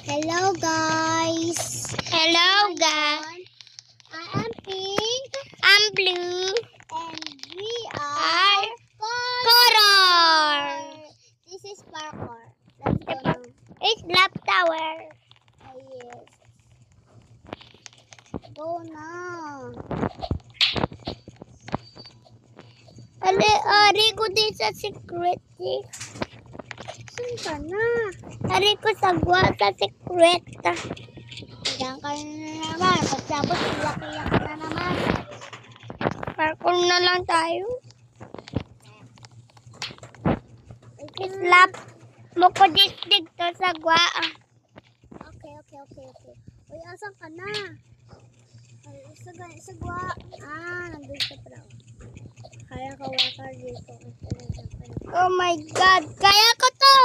Hello guys. Hello guys. I am Pink. I'm Blue. And we are Color. This is parkour. Let's go now. It's lap tower. Yes. Go now. Ari ko din sa secret. Saan ka na? Ari ko sa secret. Diyan ka na naman. Pagkabot, iyak-iyak na naman. Parkour na lang tayo. It's lap. Moko distig to sa gwa. Okay. Uy, asan ka na? Ay, sagwa. Nandun siya pala. Kaya ka dito. Oh my God. Kaya ko to.